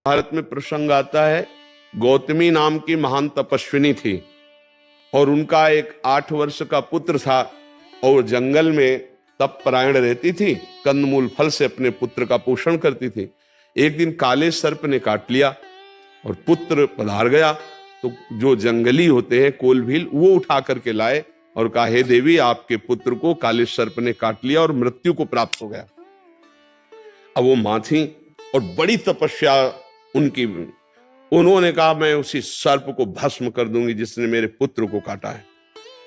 भारत में प्रसंग आता है, गौतमी नाम की महान तपस्विनी थी और उनका एक 8 वर्ष का पुत्र था और जंगल में तप परायण रहती थी, कंदमूल फल से अपने पुत्र का पोषण करती थी। एक दिन काले सर्प ने काट लिया और पुत्र पधार गया तो जो जंगली होते हैं कोल भील, वो उठा करके लाए और कहा, हे देवी, आपके पुत्र को काले सर्प ने काट लिया और मृत्यु को प्राप्त हो गया। अब वो मां थी और बड़ी तपस्या उनकी, उन्होंने कहा, मैं उसी सर्प को भस्म कर दूंगी जिसने मेरे पुत्र को काटा है।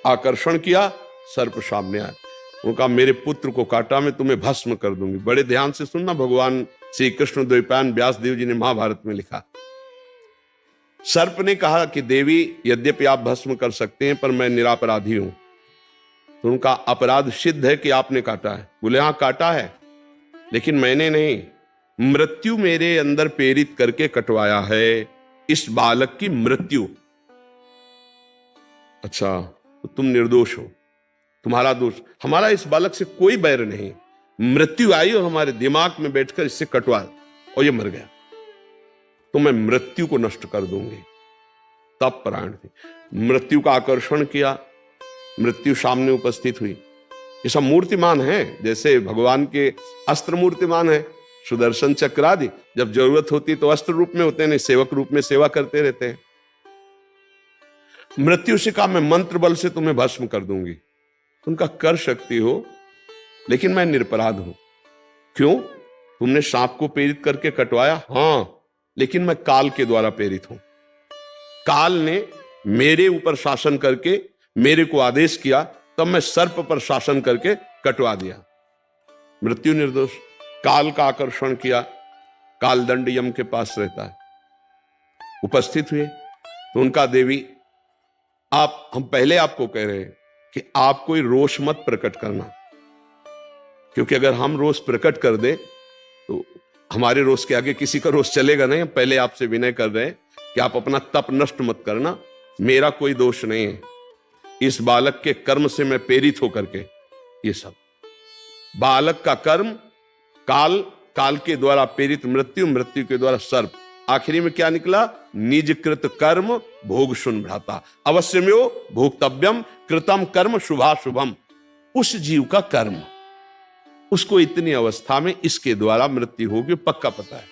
आकर्षण किया, सर्प सामने आया, उन्होंने कहा, मेरे पुत्र को काटा, मैं तुम्हें भस्म कर दूंगी। बड़े ध्यान से सुनना, भगवान श्री कृष्ण द्वैपायन व्यास देव जी ने महाभारत में लिखा। सर्प ने कहा कि देवी, यद्यपि आप भस्म कर सकते हैं पर मैं निरापराधी हूं। तो उनका अपराध सिद्ध है कि आपने काटा है। बोले, हाँ काटा है, लेकिन मैंने नहीं, मृत्यु मेरे अंदर प्रेरित करके कटवाया है, इस बालक की मृत्यु। अच्छा, तो तुम निर्दोष हो, तुम्हारा दोष, हमारा इस बालक से कोई बैर नहीं। मृत्यु आई और हमारे दिमाग में बैठकर इससे कटवा और ये मर गया, तो मैं मृत्यु को नष्ट कर दूंगी। तब परायण थी, मृत्यु का आकर्षण किया, मृत्यु सामने उपस्थित हुई। ये सब मूर्तिमान है, जैसे भगवान के अस्त्र मूर्तिमान है, सुदर्शन चक्र आदि। जब जरूरत होती तो अस्त्र रूप में होते हैं, नहीं सेवक रूप में सेवा करते रहते हैं। मृत्यु से कहा, मैं मंत्र बल से तुम्हें भस्म कर दूंगी, तुमका कर सकती हो, लेकिन मैं निरपराध हूं। क्यों? तुमने सांप को प्रेरित करके कटवाया, हाँ, लेकिन मैं काल के द्वारा प्रेरित हूं। काल ने मेरे ऊपर शासन करके मेरे को आदेश किया, तब मैं सर्प पर शासन करके कटवा दिया। मृत्यु निर्दोष। काल का आकर्षण किया, काल दंड यम के पास रहता है, उपस्थित हुए तो उनका, देवी आप, हम पहले आपको कह रहे हैं कि आप कोई रोष मत प्रकट करना, क्योंकि अगर हम रोष प्रकट कर दे तो हमारे रोष के आगे किसी का रोष चलेगा नहीं। हम पहले आपसे विनय कर रहे हैं कि आप अपना तप नष्ट मत करना, मेरा कोई दोष नहीं है, इस बालक के कर्म से मैं प्रेरित होकर के, ये सब बालक का कर्म, काल, काल के द्वारा प्रेरित मृत्यु, मृत्यु के द्वारा सर्प, आखिरी में क्या निकला? निज कृत कर्म भोग सुन भ्राता अवश्यमेव भोक्तव्यम कृतम कर्म शुभाशुभम। उस जीव का कर्म, उसको इतनी अवस्था में इसके द्वारा मृत्यु होगी, पक्का पता है।